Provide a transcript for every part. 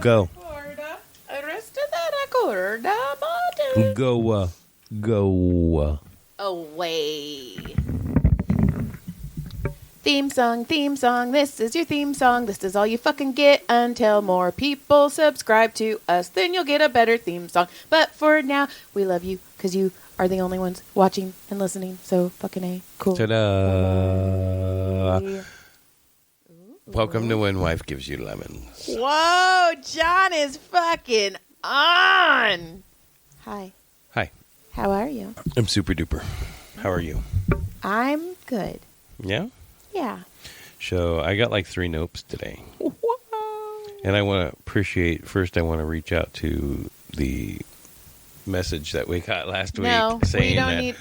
Go. Go. Away. Theme song, this is your theme song. This is all you fucking get until more people subscribe to us. Then you'll get a better theme song. But for now, we love you because you are the only ones watching and listening. So fucking A. Cool. Ta-da. Welcome to When Wife Gives You Lemons. Whoa, John is fucking on. Hi. Hi. How are you? I'm super duper. How are you? I'm good. Yeah? Yeah. So I got like 3 nopes today. Whoa. And I want to appreciate, first I want to reach out to the message that we got last week saying that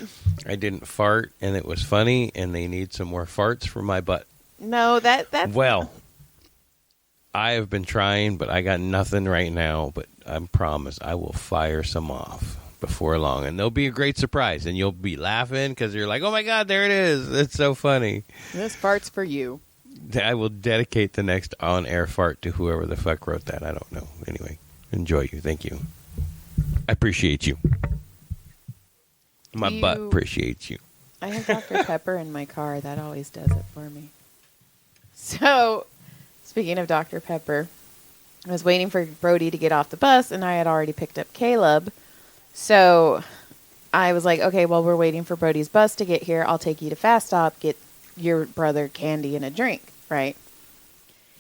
I didn't fart and it was funny and they need some more farts for my butt. No, that's... Well, I have been trying, but I got nothing right now, but I promise I will fire some off before long, and they'll be a great surprise, and you'll be laughing because you're like, oh my God, there it is. It's so funny. This fart's for you. I will dedicate the next on-air fart to whoever the fuck wrote that. I don't know. Anyway, enjoy you. Thank you. I appreciate you. My butt appreciates you. I have Dr. Pepper in my car. That always does it for me. So, speaking of Dr. Pepper, I was waiting for Brodie to get off the bus, and I had already picked up Caleb. So, I was like, okay, well, we're waiting for Brodie's bus to get here. I'll take you to Fast Stop, get your brother candy and a drink, right?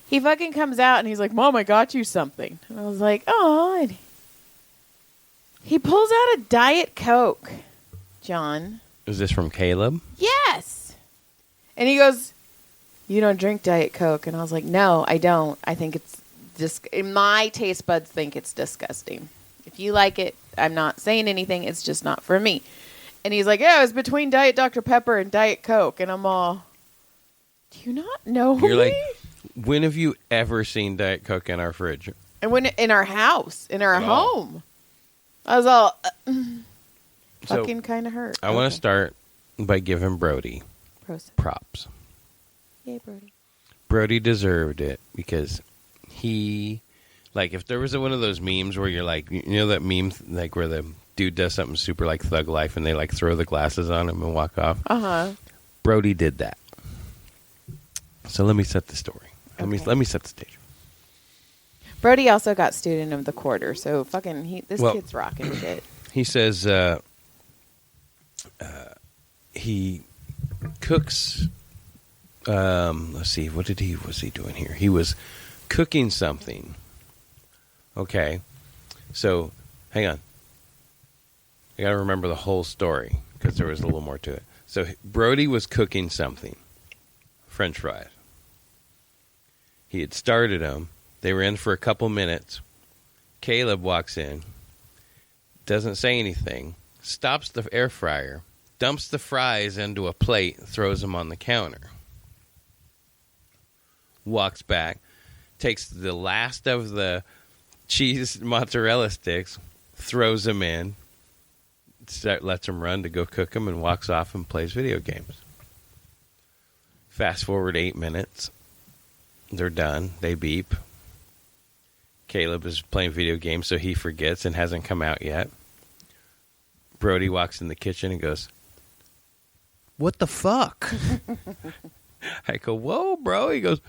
He fucking comes out, and he's like, Mom, I got you something. And I was like, oh. And he pulls out a Diet Coke, John. Is this from Caleb? Yes. And he goes, you don't drink Diet Coke. And I was like, no, I don't. I think it's just, my taste buds think it's disgusting. If you like it, I'm not saying anything. It's just not for me. And he's like, yeah, it was between Diet Dr. Pepper and Diet Coke. And I'm all, do you not know You're me? like, when have you ever seen Diet Coke in our fridge? And when in our house, in our home. I was all, fucking kind of hurt. I want to start by giving Brodie props. Yay, Brodie. Brodie deserved it because he, like, if there was one of those memes where you're like, you know that meme, like, where the dude does something super like Thug Life and they, like, throw the glasses on him and walk off? Uh-huh. Brodie did that. So let me set the story. Let me set the stage. Brodie also got student of the quarter, so fucking this kid's rocking shit. He says he cooks. Let's see, was he doing here? He was cooking something. Okay, so hang on. I gotta remember the whole story because there was a little more to it. So Brodie was cooking something, French fries. He had started them. They were in for a couple minutes. Caleb walks in, doesn't say anything, stops the air fryer, dumps the fries into a plate, throws them on the counter. Walks back, takes the last of the cheese mozzarella sticks, throws them in, lets them run to go cook them, and walks off and plays video games. Fast forward 8 minutes. They're done. They beep. Caleb is playing video games, so he forgets and hasn't come out yet. Brodie walks in the kitchen and goes, what the fuck? I go, whoa, bro. He goes,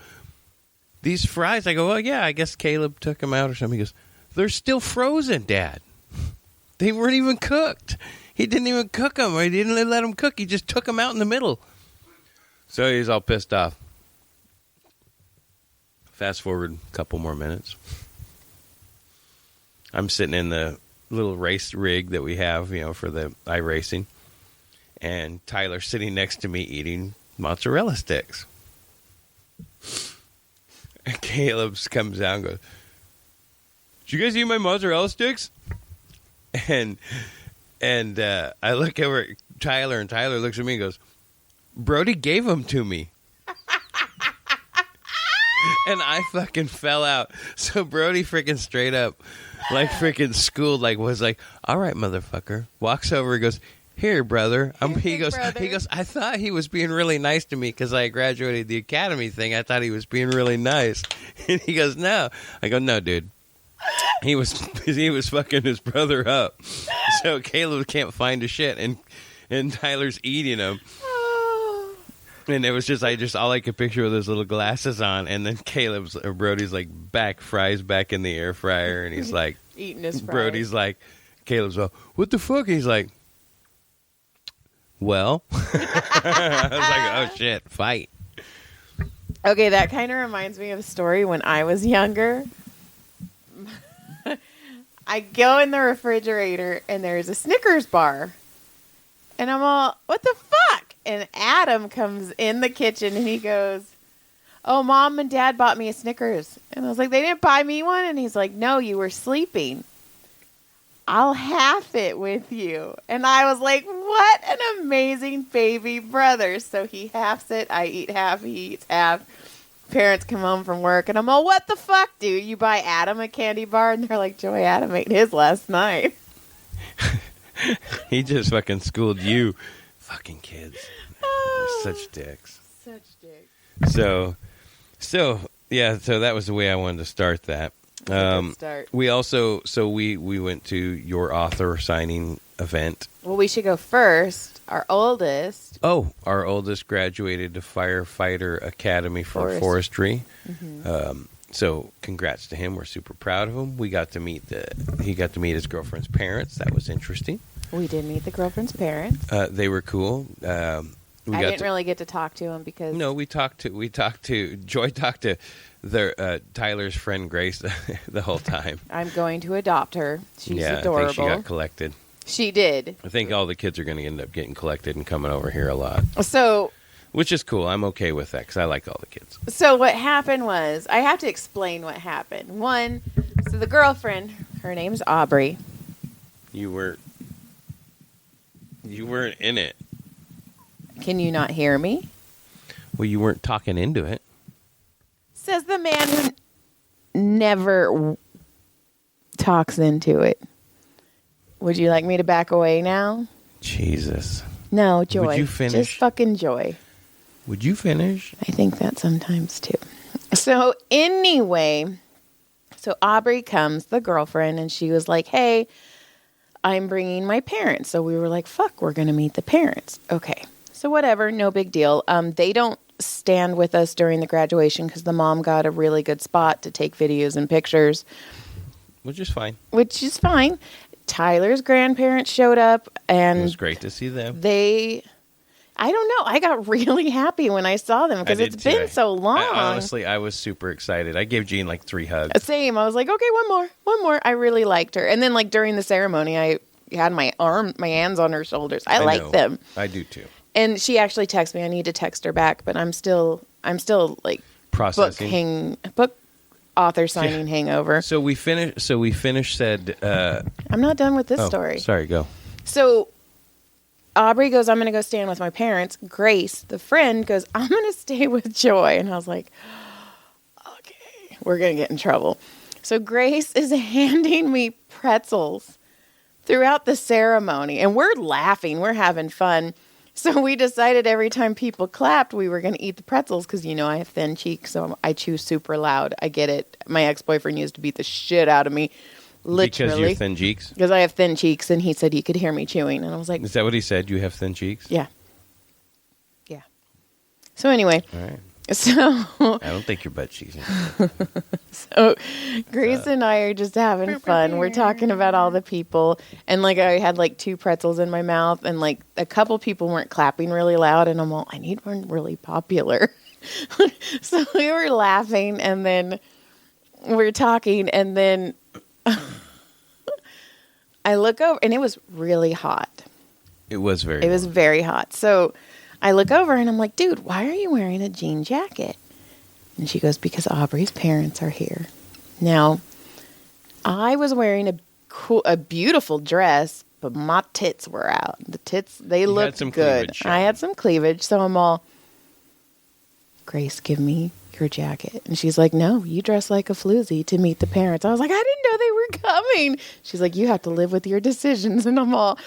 these fries. I go, well, yeah, I guess Caleb took them out or something. He goes, they're still frozen, Dad. They weren't even cooked. He didn't even cook them. Or he didn't let them cook. He just took them out in the middle. So he's all pissed off. Fast forward a couple more minutes. I'm sitting in the little race rig that we have, for the iRacing. And Tyler's sitting next to me eating mozzarella sticks. And Caleb comes out and goes, did you guys eat my mozzarella sticks? And I look over at Tyler, and Tyler looks at me and goes, Brodie gave them to me. And I fucking fell out. So Brodie freaking straight up, like freaking schooled, like was like, all right, motherfucker. Walks over and goes, Here, brother. He goes. brother. He goes. I thought he was being really nice to me because I graduated the academy thing. I thought he was being really nice, and he goes, "No." I go, "No, dude. He was fucking his brother up. So Caleb can't find a shit, and Tyler's eating him." And it was just all I could picture with his little glasses on, and then Brodie's like fries back in the air fryer, and he's like eating his fries. Brodie's like, Caleb's like, "What the fuck?" He's like, "Well," I was like, "Oh shit, fight." Okay, that kind of reminds me of a story when I was younger. I go in the refrigerator and there's a Snickers bar, and I'm all, "What the fuck?" And Adam comes in the kitchen and he goes, "Oh, Mom and Dad bought me a Snickers." And I was like, "They didn't buy me one?" And he's like, "No, you were sleeping. I'll half it with you." And I was like, what an amazing baby brother. So he halves it. I eat half. He eats half. Parents come home from work and I'm all, "What the fuck, dude? You buy Adam a candy bar?" And they're like, "Joy, Adam ate his last night." He just fucking schooled you. Fucking kids. They're such dicks. Such dicks. So that was the way I wanted to start that. Good start. We also, we went to your author signing event. Well, we should go first. Our oldest. Oh, our oldest graduated to Firefighter Academy for Forestry. Mm-hmm. So congrats to him. We're super proud of him. He got to meet his girlfriend's parents. That was interesting. We did meet the girlfriend's parents. They were cool. I didn't really get to talk to him because Joy talked to their Tyler's friend Grace the whole time. I'm going to adopt her. She's adorable. I think she got collected. She did. I think all the kids are going to end up getting collected and coming over here a lot. So, which is cool. I'm okay with that because I like all the kids. So what happened was, I have to explain what happened. One, so the girlfriend, her name's Aubrey. You weren't in it. Can you not hear me? Well, you weren't talking into it. Says the man who never talks into it. Would you like me to back away now? Jesus. No, Joy. Would you finish? Just fucking Joy. Would you finish? I think that sometimes too. So anyway, so Aubrey comes, the girlfriend, and she was like, "Hey, I'm bringing my parents." So we were like, "Fuck, we're going to meet the parents." Okay. So whatever, no big deal. They don't stand with us during the graduation because the mom got a really good spot to take videos and pictures. Which is fine. Tyler's grandparents showed up, and it was great to see them. I don't know. I got really happy when I saw them because it's been so long. Honestly, I was super excited. I gave Jean like 3 hugs. Same. I was like, okay, one more. I really liked her. And then like during the ceremony, I had my hands on her shoulders. I like them. I do too. And she actually texted me. I need to text her back, but I'm still like processing book author signing hangover. So we finished said I'm not done with this story. Sorry, go. So Aubrey goes, "I'm going to go stand with my parents." Grace, the friend, goes, "I'm going to stay with Joy." And I was like, okay, we're going to get in trouble. So Grace is handing me pretzels throughout the ceremony, and we're laughing. We're having fun. So we decided every time people clapped, we were going to eat the pretzels because, I have thin cheeks, so I chew super loud. I get it. My ex-boyfriend used to beat the shit out of me. Literally. Because you have thin cheeks? Because I have thin cheeks, and he said he could hear me chewing. And I was like... Is that what he said? You have thin cheeks? Yeah. So anyway... All right. So... I don't think your butt cheeks. So Grace and I are just having fun. We're talking about all the people. And, I had, 2 pretzels in my mouth. And, a couple people weren't clapping really loud. And I'm all, I need one really popular. So we were laughing. And then we were talking. And then... I look over, and it was really hot. It was very hot. So I look over, and I'm like, "Dude, why are you wearing a jean jacket?" And she goes, "Because Aubrey's parents are here." Now, I was wearing a beautiful dress, but my tits were out. The tits, they looked good. I had some cleavage, so I'm all, "Grace, give me your jacket." And she's like, "No, you dress like a floozy to meet the parents." I was like, "I didn't know they were coming." She's like, "You have to live with your decisions." And I'm all,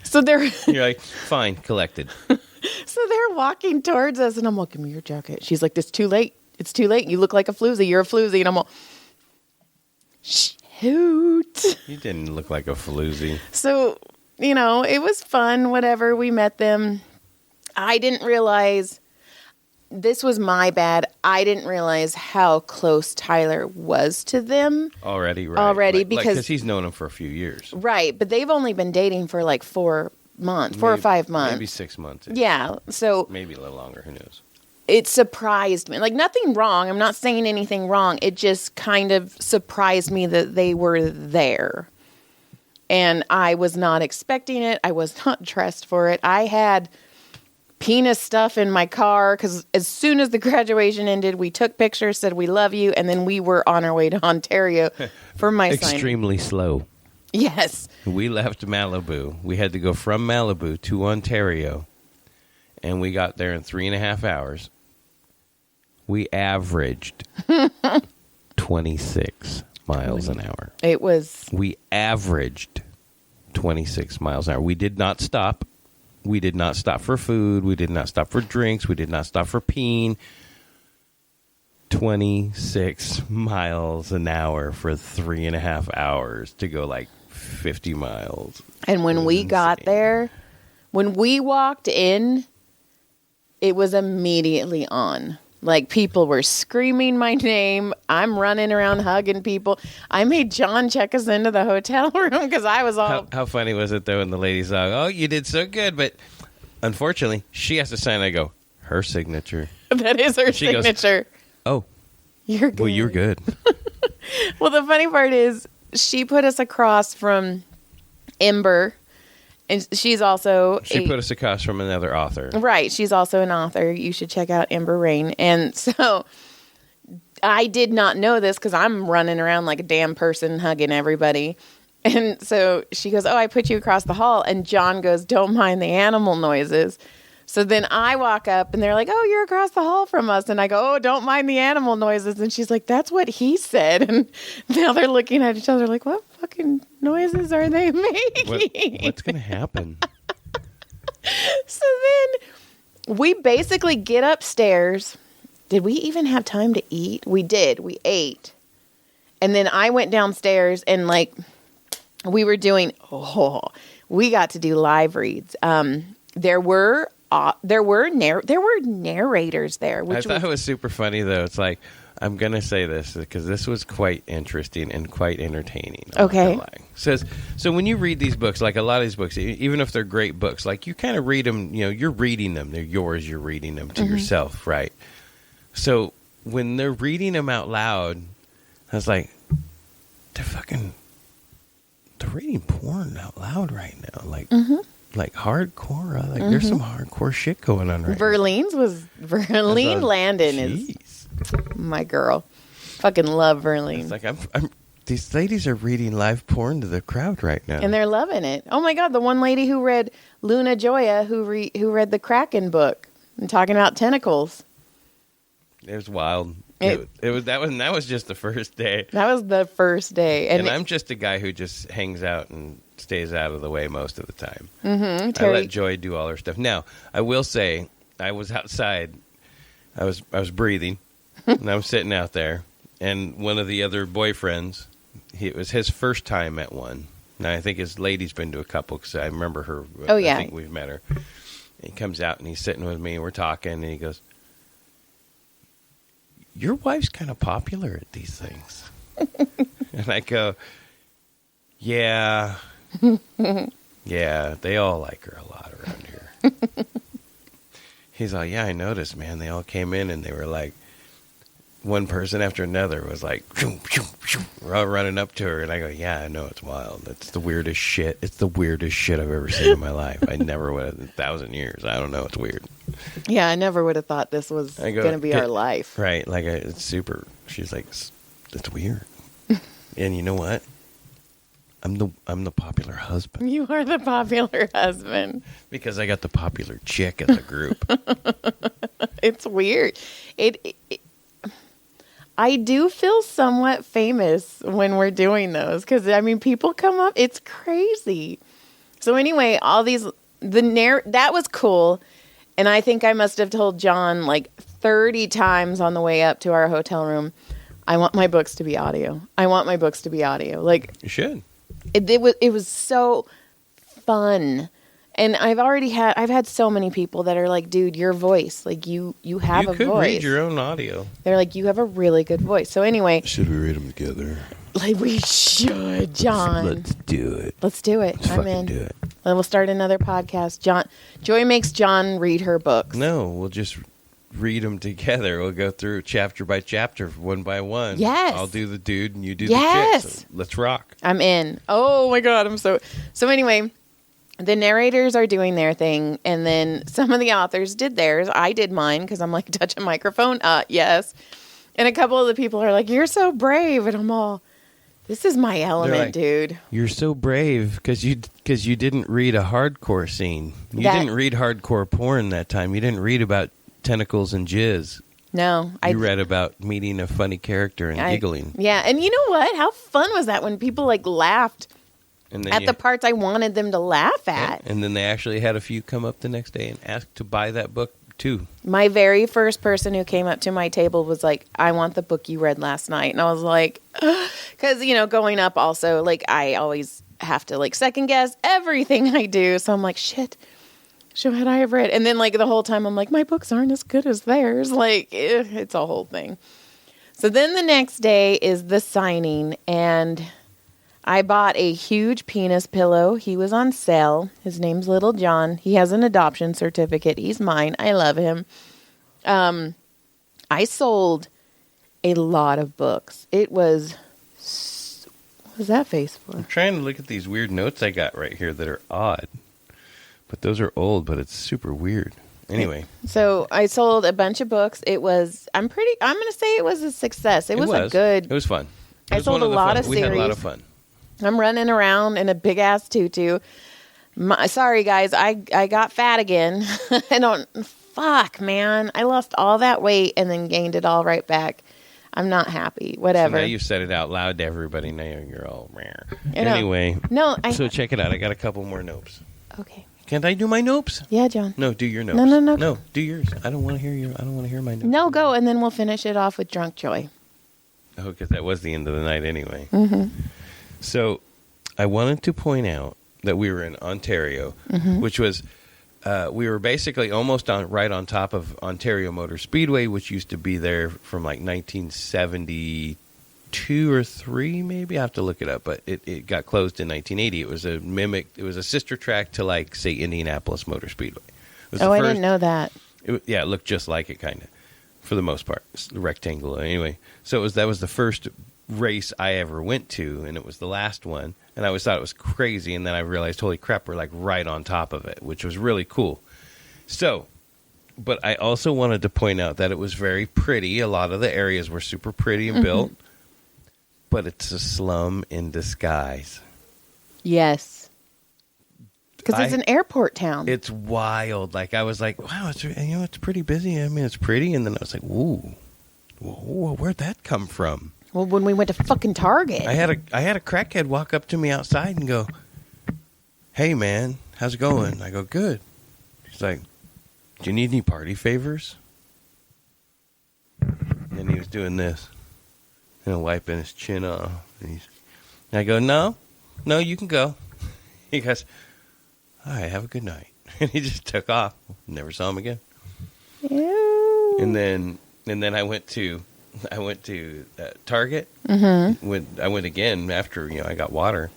So they're You're like, fine, collected. so they're walking towards us, and I'm like, "Give me your jacket." She's like, "It's too late. It's too late. You look like a floozy. You're a floozy." And I'm all, shoot. You didn't look like a floozy. So, it was fun. Whatever. We met them. I didn't realize. This was my bad. I didn't realize how close Tyler was to them. Already, because he's known him for a few years. Right, but they've only been dating for like 4 or 5 months. Maybe 6 months. Yeah, so... Maybe a little longer, who knows? It surprised me. Like, nothing wrong. I'm not saying anything wrong. It just kind of surprised me that they were there. And I was not expecting it. I was not dressed for it. I had... penis stuff in my car because as soon as the graduation ended, we took pictures, said we love you, and then we were on our way to Ontario for my extremely signing. Slow. Yes. We left Malibu. We had to go from Malibu to Ontario, and we got there in 3.5 hours. We averaged 26 miles an hour. It was... We averaged 26 miles an hour. We did not stop. We did not stop for food. We did not stop for drinks. We did not stop for peeing. 26 miles an hour for 3.5 hours to go like 50 miles. And when we got there, when we walked in, it was immediately on. Like, people were screaming my name. I'm running around hugging people. I made John check us into the hotel room because I was all... How funny was it, though, when the lady saw, oh, you did so good, but unfortunately, she has to sign. I go, her signature. That is her She goes, signature. oh. You're good. Well, you're good. Well, the funny part is she put us across from Ember, and she's also... She put us across from another author. Right. She's also an author. You should check out Ember Rain. And so I did not know this because I'm running around like a damn person hugging everybody. And so she goes, oh, I put you across the hall. And John goes, don't mind the animal noises. So then I walk up and they're like, oh, you're across the hall from us. And I go, oh, don't mind the animal noises. And she's like, that's what he said. And now they're looking at each other like, what fucking noises are they making? What's going to happen? So then we basically get upstairs. Did we even have time to eat? We did. We ate. And then I went downstairs and like we were doing, we got to do live reads. There were narrators there. I thought it was super funny, though. It's like, I'm going to say this because this was quite interesting and quite entertaining. Okay. So when you read these books, like a lot of these books, even if they're great books, like you kind of read them, you're reading them. They're yours. You're reading them to yourself, right? So when they're reading them out loud, I was like, they're reading porn out loud right now. Like, like hardcore. Like there's some hardcore shit going on right Verlene Landon is my girl. Fucking love Verlene. It's like these ladies are reading live porn to the crowd right now, and they're loving it. Oh my god, the one lady who read Luna Joya, who read the Kraken book and talking about tentacles. It was wild. That was just the first day. That was the first day, and I'm just a guy who just hangs out and stays out of the way most of the time. I let Joy do all her stuff. Now, I will say, I was outside. I was breathing, and I was sitting out there, and one of the other boyfriends, it was his first time at one. Now, I think his lady's been to a couple, because I remember her. Oh, yeah. I think we've met her. And he comes out, and he's sitting with me, and we're talking, and he goes, your wife's kind of popular at these things. And I go, yeah, they all like her a lot around here. He's like, yeah, I noticed, man. They all came in and they were like, one person after another was like, we're all running up to her. And I go, yeah, I know, it's wild. It's the weirdest shit. It's the weirdest shit I've ever seen in my life. I never would have in 1,000 years. I don't know. It's weird. Yeah, I never would have thought this was going to be our life. Right. Like, it's super. She's like, it's weird. And you know what? I'm the popular husband. You are the popular husband. Because I got the popular chick in the group. It's weird. I do feel somewhat famous when we're doing those. Because, I mean, people come up. It's crazy. So anyway, that was cool. And I think I must have told John like 30 times on the way up to our hotel room, I want my books to be audio. I want my books to be audio. Like, You should. it was so fun. And I've had so many people that are like, dude, your voice, like you have a voice. You could read your own audio. They're like, you have a really good voice. So anyway. Should we read them together? Like, we should, John. Let's do it. Let's do it. I'm in. Do it. Then we'll start another podcast. Joy makes John read her books. No, we'll just read them together. We'll go through chapter by chapter, one by one. Yes. I'll do the dude and you do the chick. So let's rock. I'm in. Oh my God. So anyway, the narrators are doing their thing. And then some of the authors did theirs. I did mine because I'm like, touch a microphone. Yes. And a couple of the people are like, you're so brave. And I'm all, this is my element, like, dude. You're so brave because you didn't read a hardcore scene. You didn't read hardcore porn that time. You didn't read about tentacles and jizz. No. You read about meeting a funny character and giggling. Yeah. And you know what? How fun was that when people like laughed at the parts I wanted them to laugh at? And then they actually had a few come up the next day and ask to buy that book too. My very first person who came up to my table was like, I want the book you read last night. And I was like, because, going up also, like, I always have to, like, second guess everything I do. So I'm like, shit, should I have read? And then, like, the whole time I'm like, my books aren't as good as theirs. Like, it's a whole thing. So then the next day is the signing, and I bought a huge penis pillow. He was on sale. His name's Little John. He has an adoption certificate. He's mine. I love him. I sold a lot of books. It was... What was that face for? I'm trying to look at these weird notes I got right here that are odd. But those are old, but it's super weird. Anyway. So I sold a bunch of books. I'm going to say it was a success. It was It was fun. I sold a lot of series. We had a lot of fun. I'm running around in a big ass tutu. Sorry guys, I got fat again. Fuck man. I lost all that weight and then gained it all right back. I'm not happy. Whatever. So now you said it out loud to everybody. Now you're all rare. Anyway. So check it out. I got a couple more nopes. Okay. Can't I do my nopes? Yeah, John. No, do your nopes. No. No, do yours. I don't want to hear my nopes. No, go, and then we'll finish it off with Drunk Joy. Oh, because that was the end of the night anyway. Mm-hmm. So I wanted to point out that we were in Ontario, which was, we were basically almost right on top of Ontario Motor Speedway, which used to be there from like 1972 or 3, maybe. I have to look it up, but it got closed in 1980. It was it was a sister track to, like, say, Indianapolis Motor Speedway. I didn't know that. It looked just like it, kind of, for the most part. It's rectangular. Anyway, so that was the first race I ever went to, and it was the last one. And I always thought it was crazy, and then I realized, holy crap, we're like right on top of it, which was really cool. So, but I also wanted to point out that it was very pretty. A lot of the areas were super pretty and built, but it's a slum in disguise. Yes. Because it's an airport town. It's wild. Like, I was like, wow, it's pretty busy. I mean, it's pretty. And then I was like, whoa, where'd that come from? Well, when we went to fucking Target. I had a crackhead walk up to me outside and go, hey, man, how's it going? I go, good. He's like, do you need any party favors? And then he was doing this, wiping his chin off. And I go, no, you can go. He goes, all right, have a good night. And he just took off. Never saw him again. Ew. And then I went to Target. I went again after I got water,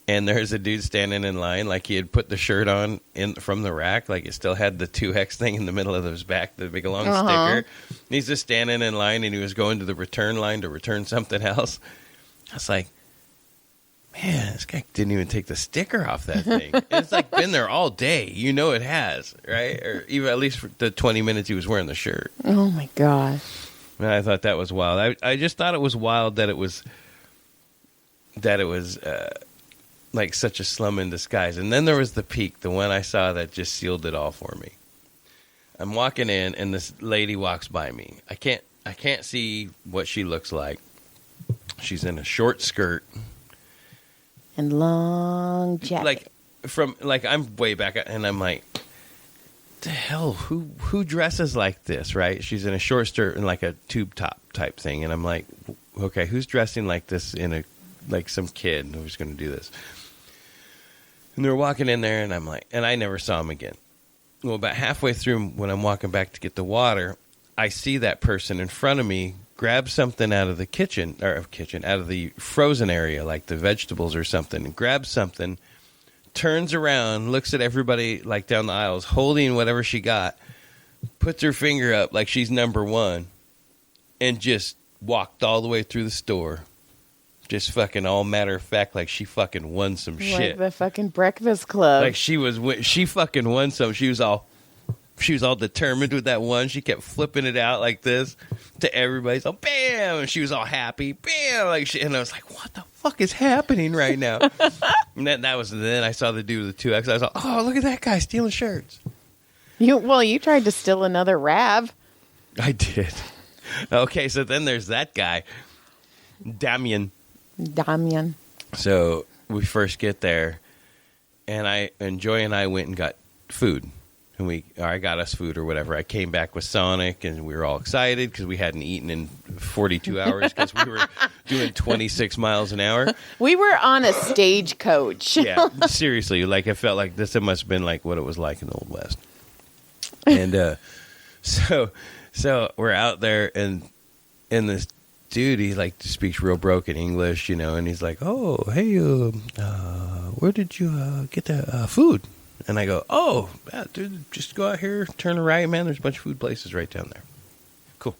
and there's a dude standing in line like he had put the shirt on from the rack, like it still had the 2X thing in the middle of his back, the big long sticker. And he's just standing in line, and he was going to the return line to return something else. I was like, man, this guy didn't even take the sticker off that thing. It's like been there all day. It has, right? Or even at least for the 20 minutes he was wearing the shirt. Oh my gosh. And I thought that was wild. I just thought it was wild that it was like such a slum in disguise. And then there was the peak, the one I saw that just sealed it all for me. I'm walking in, and this lady walks by me. I can't see what she looks like. She's in a short skirt and long jacket. Like from like I'm way back, and I'm like, the hell, who dresses like this, right? She's in a short skirt and like a tube top type thing, and I'm like, okay, who's dressing like this in a like some kid who's going to do this? And they're walking in there, and I'm like, and I never saw him again. Well, about halfway through, when I'm walking back to get the water, I see that person in front of me grab something out of the out of the frozen area, like the vegetables or something, and grabs something, turns around, looks at everybody like down the aisles, holding whatever she got, puts her finger up like she's number one, and just walked all the way through the store. Just fucking all matter of fact, like she fucking won some shit. Like the fucking Breakfast Club. Like she fucking won some. She was all determined with that one. She kept flipping it out like this to everybody. So bam, and she was all happy. Bam, and I was like, what the fuck is happening right now? And then I saw the dude with the 2X. I was like, oh, look at that guy stealing shirts. You tried to steal another Rav. I did. Okay, so then there's that guy, Damien. So we first get there, and Joy and I went and got food. And I got us food or whatever. I came back with Sonic, and we were all excited because we hadn't eaten in 42 hours because we were doing 26 miles an hour. We were on a stagecoach. Yeah, seriously. Like, it felt like this. It must have been like what it was like in the Old West. And so we're out there, and this dude, he like speaks real broken English, and he's like, oh, hey, where did you get the food? And I go, oh, yeah, dude, just go out here, turn right, man. There's a bunch of food places right down there. Cool.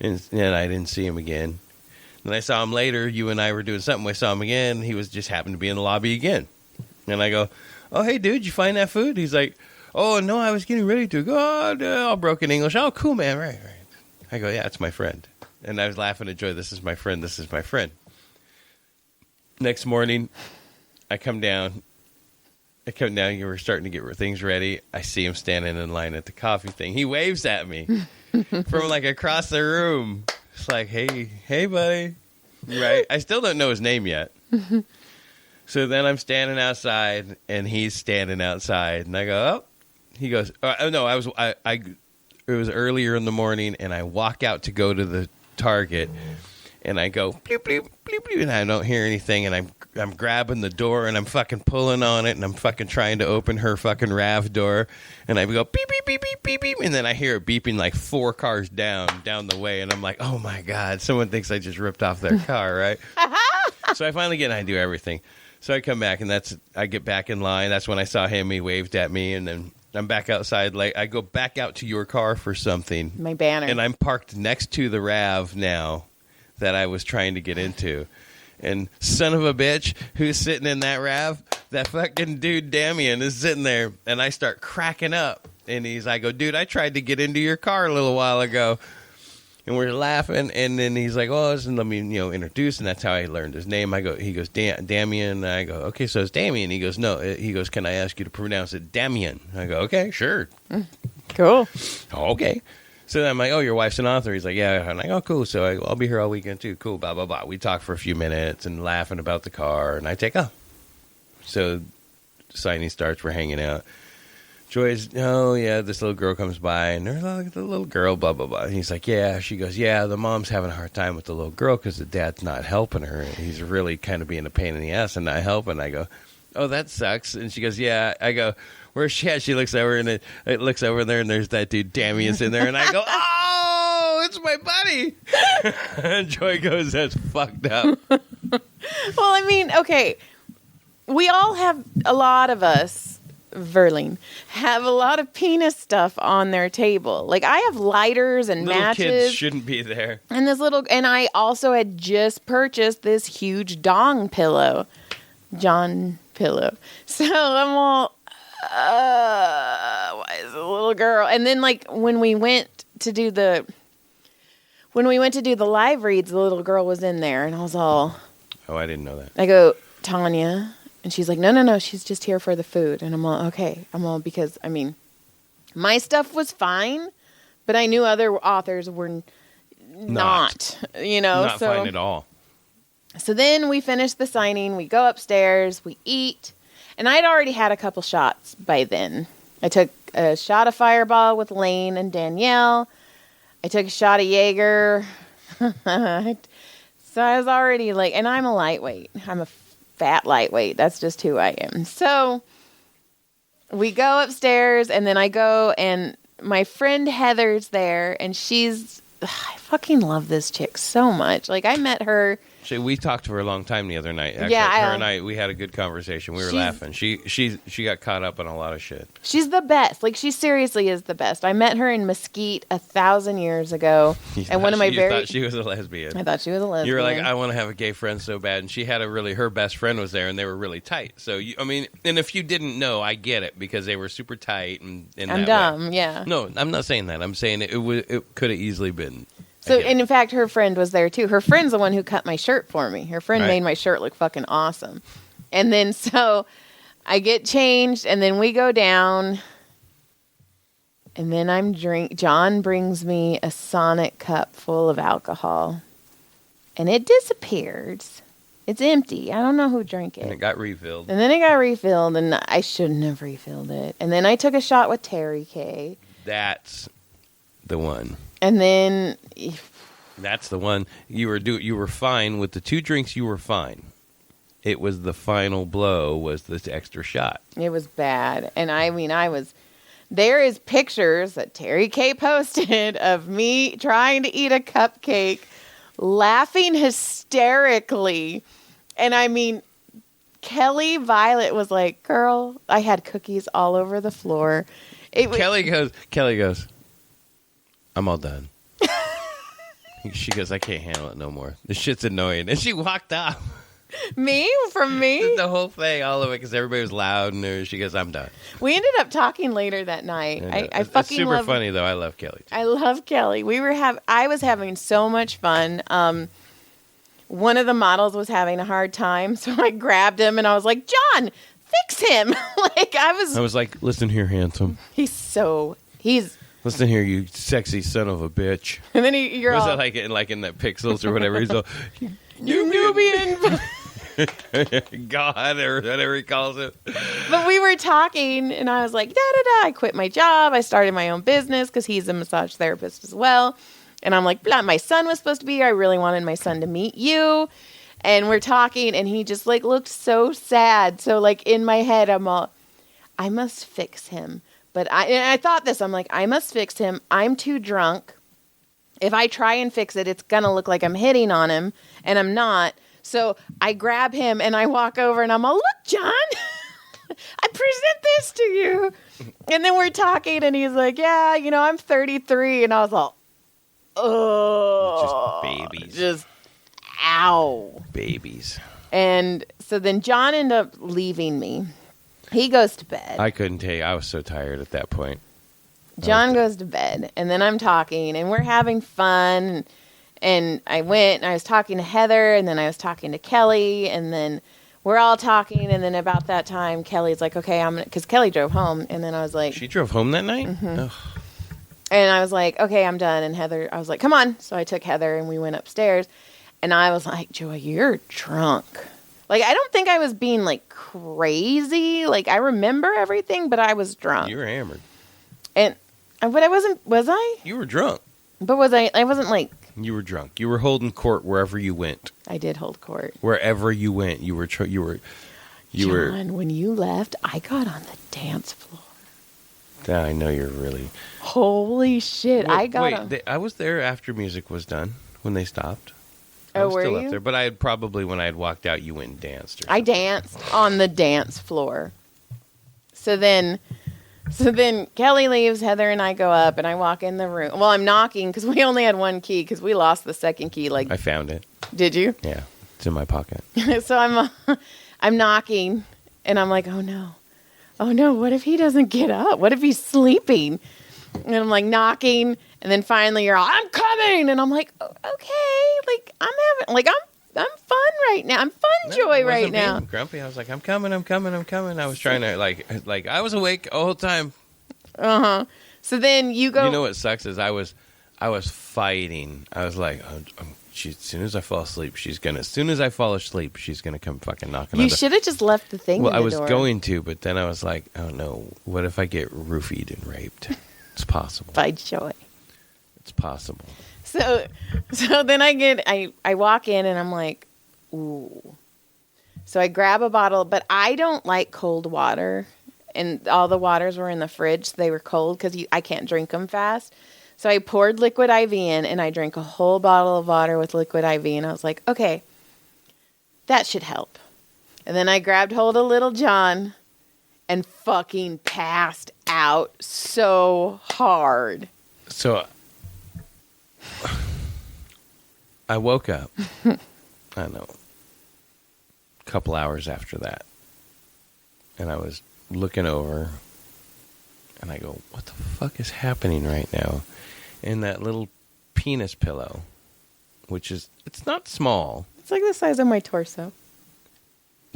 And I didn't see him again. Then I saw him later. You and I were doing something. I saw him again. He just happened to be in the lobby again. And I go, oh, hey, dude, you find that food? He's like, oh, no, I was getting ready to. Go, all broken English. Oh, cool, man. Right. I go, yeah, it's my friend. And I was laughing at Joy. This is my friend. Next morning, I come down. You were starting to get things ready. I see him standing in line at the coffee thing. He waves at me from like across the room. It's like, hey, buddy. Right? I still don't know his name yet. So then I'm standing outside, and he's standing outside. And I go, oh. He goes, no, it was earlier in the morning, and I walk out to go to the Target, and I go, bleep, bleep, bleep, bleep, and I don't hear anything, and I'm grabbing the door, and I'm fucking pulling on it, and I'm fucking trying to open her fucking RAV door, and I go beep, beep, beep, beep, beep, beep, and then I hear it beeping like 4 cars down the way, and I'm like, oh my God, someone thinks I just ripped off their car, right? So I finally get, and I do everything. So I come back, and I get back in line. That's when I saw him. He waved at me, and then I'm back outside. Like, I go back out to your car for something. My banner. And I'm parked next to the RAV now that I was trying to get into. And son of a bitch who's sitting in that RAV, that fucking dude Damien is sitting there, and I start cracking up. And I go, dude, I tried to get into your car a little while ago. And we're laughing, and then he's like, "Oh, let me, introduce." And that's how I learned his name. He goes, Damien. And I go, "Okay, so it's Damien." He goes, "No." He goes, "Can I ask you to pronounce it Damien?" I go, "Okay, sure." Cool. Okay. So then I'm like, "Oh, your wife's an author." He's like, "Yeah." I'm like, "Oh, cool." So I'll be here all weekend too. Cool. Blah blah blah. We talk for a few minutes and laughing about the car, and I take off. So signing starts. We're hanging out. Joy's, oh, yeah, this little girl comes by, and there's like the little girl, blah, blah, blah. And he's like, yeah. She goes, yeah, the mom's having a hard time with the little girl because the dad's not helping her. And he's really kind of being a pain in the ass and not helping. I go, oh, that sucks. And she goes, yeah. I go, where's she at? She looks over, and it looks over there, and there's that dude, Damien's in there. And I go, oh, it's my buddy. And Joy goes, that's fucked up. Well, I mean, okay, we all have, a lot of us, Verling, have a lot of penis stuff on their table. Like, I have lighters and little matches. Kids shouldn't be there. And I also had just purchased this huge John pillow. So I'm all, why is the little girl? And then, like, when we went to do the live reads, the little girl was in there, and I was all, oh, I didn't know that. I go, Tanya. And she's like, no, she's just here for the food. And I'm all, okay. Because, I mean, my stuff was fine, but I knew other authors were not Not fine at all. So then we finish the signing, we go upstairs, we eat, And I'd already had a couple shots by then. I took a shot of Fireball with Lane and Danielle. I took a shot of Jaeger. So I was already like, and I'm a lightweight. I'm a fat lightweight. That's just who I am. So we go upstairs, and then I go, and my friend Heather's there, and I fucking love this chick so much. Like, I met her. We talked to her a long time the other night. Actually, Yeah, her and I, we had a good conversation. We were laughing. She got caught up on a lot of shit. She's the best. Like, she seriously is the best. I met her in Mesquite 1,000 years ago. You and one of my you thought she was a lesbian. I thought she was a lesbian. You were like, I want to have a gay friend so bad. And she had her best friend was there, and they were really tight. So, and if you didn't know, I get it, because they were super tight. And I'm dumb, yeah. No, I'm not saying that. I'm saying it could have easily been. So, and in fact, her friend was there too. Her friend's the one who cut my shirt for me. Her friend made my shirt look fucking awesome. And then so I get changed, and then we go down, and then John brings me a Sonic cup full of alcohol, and it disappears. It's empty. I don't know who drank it. And it got refilled. And then it got refilled, and I shouldn't have refilled it. And then I took a shot with Terry K. That's the one. And then that's the one. You were fine with the 2 drinks. You were fine. It was the final blow was this extra shot. It was bad. And there is pictures that Terry K posted of me trying to eat a cupcake, laughing hysterically. And Kelly Violet was like, girl, I had cookies all over the floor. Kelly goes, I'm all done. She goes, I can't handle it no more. This shit's annoying. And she walked off. Me? From me? The whole thing, all of it, because everybody was loud. And she goes, I'm done. We ended up talking later that night. I fucking It's super funny, though. I love Kelly. I love Kelly. I was having so much fun. One of the models was having a hard time, so I grabbed him and I was like, John, fix him. I was like, listen here, handsome. Listen here, you sexy son of a bitch. And then you're was all... that like in the Pixels or whatever? He's all, you Nubian. God, or whatever he calls it. But we were talking, and I was like, da-da-da. I quit my job. I started my own business because he's a massage therapist as well. And I'm like, blah, my son was supposed to be here. I really wanted my son to meet you. And we're talking, and he just, looked so sad. So, in my head, I'm all, I must fix him. But I thought this. I'm like, I must fix him. I'm too drunk. If I try and fix it, it's going to look like I'm hitting on him, and I'm not. So I grab him, and I walk over, and I'm all, look, John, I present this to you. And then we're talking, and he's like, yeah, I'm 33. And I was all, oh. Just babies. Just, ow. Babies. And so then John ended up leaving me. He goes to bed. I couldn't tell you. I was so tired at that point. John goes to bed, and then I'm talking, and we're having fun. And I went, and I was talking to Heather, and then I was talking to Kelly, and then we're all talking. And then about that time, Kelly's like, okay, because Kelly drove home. And then I was like... She drove home that night? Mm-hmm. And I was like, okay, I'm done. And Heather, I was like, come on. So I took Heather, and we went upstairs. And I was like, Joy, you're drunk. I don't think I was being, crazy. I remember everything, but I was drunk. You were hammered. But I wasn't, was I? You were drunk. But was I? I wasn't, You were drunk. You were holding court wherever you went. I did hold court. Wherever you went, you were... John, when you left, I got on the dance floor. I know you're really... Holy shit, I was there after music was done, when they stopped. I was were still you? up there, but I had probably, when I had walked out, you went and danced. I danced on the dance floor. So then Kelly leaves, Heather and I go up, and I walk in the room. Well, I'm knocking, because we only had one key, because we lost the second key. I found it. Did you? Yeah, it's in my pocket. So I'm knocking, and I'm like, oh no, what if he doesn't get up? What if he's sleeping? And I'm knocking, and then finally you're all, I'm coming, and I'm like, oh, okay, I'm fun right now. I'm fun Joy right now. Being grumpy. I was like, I'm coming. I was trying to I was awake all the time. So then you go. You know what sucks is I was fighting. I was like, as soon as I fall asleep, as soon as I fall asleep, she's gonna come fucking knocking. You should have just left the thing. Well, in the I was door. going to, but then I was like, oh no, what if I get roofied and raped? It's possible. By Joy. It's possible. So then I walk in and I'm like, ooh. So I grab a bottle, but I don't like cold water. And all the waters were in the fridge. So they were cold because I can't drink them fast. So I poured liquid IV in and I drank a whole bottle of water with liquid IV. And I was like, okay, that should help. And then I grabbed hold of little John and fucking passed out so hard. So I woke up, I don't know, a couple hours after that. And I was looking over and I go, what the fuck is happening right now? And that little penis pillow, which is, it's not small. It's like the size of my torso.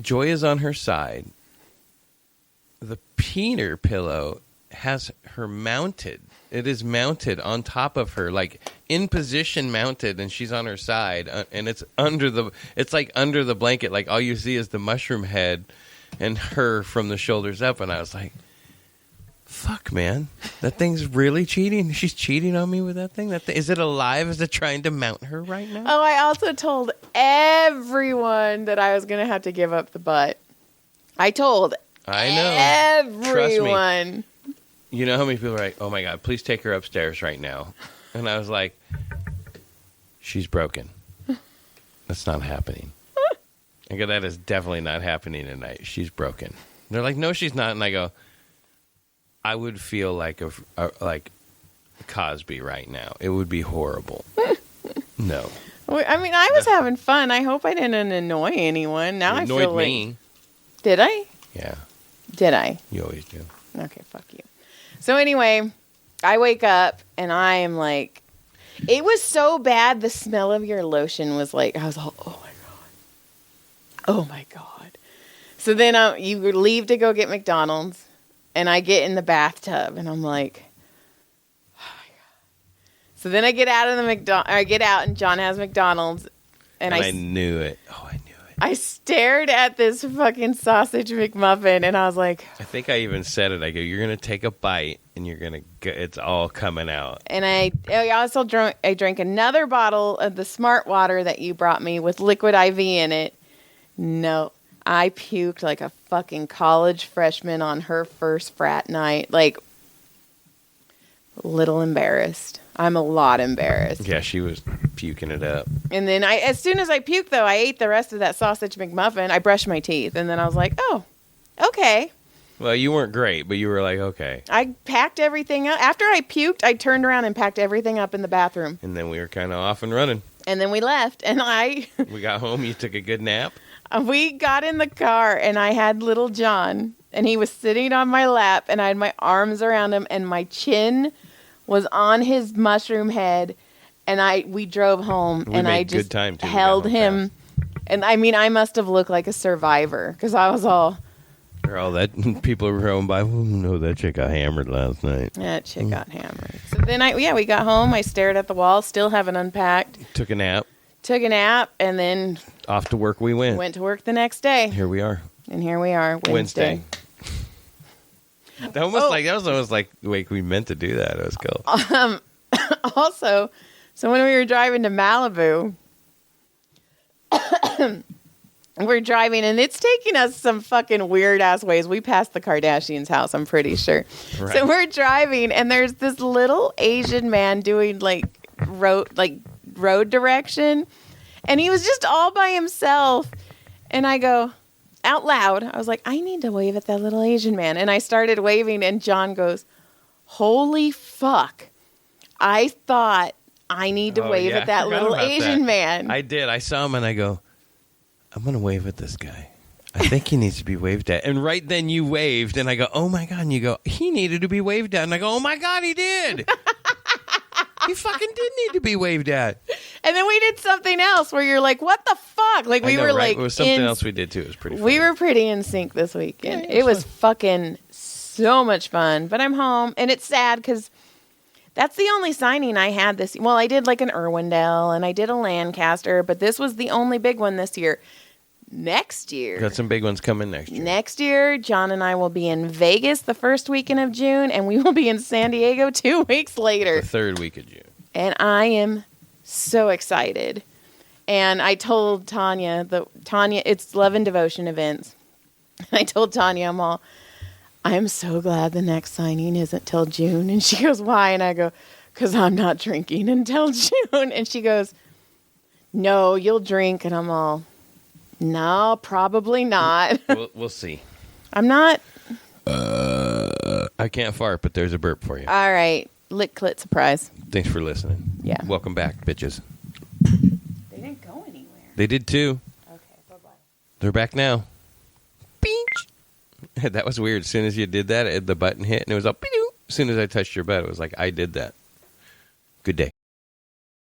Joy is on her side. The peener pillow has her mounted. It is mounted on top of her, like in position mounted, and she's on her side, and it's like under the blanket. Like all you see is the mushroom head and her from the shoulders up. And I was like, fuck, man, that thing's really cheating. She's cheating on me with that thing. Is it alive? Is it trying to mount her right now? Oh, I also told everyone that I was going to have to give up the butt. I told everyone. You know how many people are like, oh my God, please take her upstairs right now. And I was like, she's broken. That's not happening. I go, that is definitely not happening tonight. She's broken. And they're like, no, she's not. And I go, I would feel like like Cosby right now. It would be horrible. No. I mean, I was having fun. I hope I didn't annoy anyone. Now I feel like... me. Did I? Yeah. Did I? You always do. Okay, fuck you. So anyway, I wake up and I am like, it was so bad. The smell of your lotion was like, I was all, oh my God. Oh my God. So then you leave to go get McDonald's and I get in the bathtub and I'm like, oh my God. So then I get out of I get out and John has McDonald's and I knew it. Oh, I knew it. I stared at this fucking sausage McMuffin and I was like... I think I even said it. I go, you're going to take a bite and you're going to... It's all coming out. And I also drank another bottle of the Smart Water that you brought me with liquid IV in it. No. I puked like a fucking college freshman on her first frat night. Like, a little embarrassed. I'm a lot embarrassed. Yeah, she was puking it up. And then as soon as I puked, though, I ate the rest of that sausage McMuffin. I brushed my teeth. And then I was like, oh, okay. Well, you weren't great, but you were like, okay. I packed everything up. After I puked, I turned around and packed everything up in the bathroom. And then we were kind of off and running. And then we left. And we got home. You took a good nap. We got in the car, and I had little John. And he was sitting on my lap, and I had my arms around him, and my chin was on his mushroom head, and we drove home, and I just held him. And I mean, I must have looked like a survivor because I was all. That people were going by. Oh, no, that chick got hammered last night. That chick got hammered. So then we got home. I stared at the wall, still haven't unpacked. Took a nap, and then off to work we went. Went to work the next day. Here we are. And here we are, Wednesday. That was almost like the way we meant to do that. It was cool. Also, so when we were driving to Malibu, we're driving and it's taking us some fucking weird ass ways. We passed the Kardashians' house, I'm pretty sure. Right. So we're driving and there's this little Asian man doing road direction, and he was just all by himself. And I go, out loud, I was like, I need to wave at that little Asian man. And I started waving, and John goes, holy fuck. I thought I need to wave at that little Asian man. I did. I saw him, and I go, I'm going to wave at this guy. I think he needs to be waved at. And right then you waved, and I go, oh, my God. And you go, he needed to be waved at. And I go, oh, my God, he did. He fucking did need to be waved at. And then we did something else where you're like, what the fuck? Like, we were right? Like, it was something else we did too. It was pretty fun. We were pretty in sync this weekend. Yeah, it was fucking so much fun. But I'm home, and it's sad because That's the only signing I had this. Well, I did like an Irwindale and I did a Lancaster, but this was the only big one this year. Next year. Got some big ones coming next year. Next year, John and I will be in Vegas the first weekend of June, and we will be in San Diego 2 weeks later. The third week of June. And I am so excited. And I told Tanya, it's Love and Devotion events. And I told Tanya, I'm so glad the next signing isn't till June. And she goes, why? And I go, because I'm not drinking until June. And she goes, no, you'll drink. And I'm all, no, probably not. We'll see. I'm not. I can't fart, but there's a burp for you. All right. Lick clit surprise. Thanks for listening. Yeah. Welcome back, bitches. They didn't go anywhere. They did too. Okay, bye-bye. They're back now. Beach. That was weird. As soon as you did that, the button hit, and it was up. As soon as I touched your butt, it was like, I did that. Good day.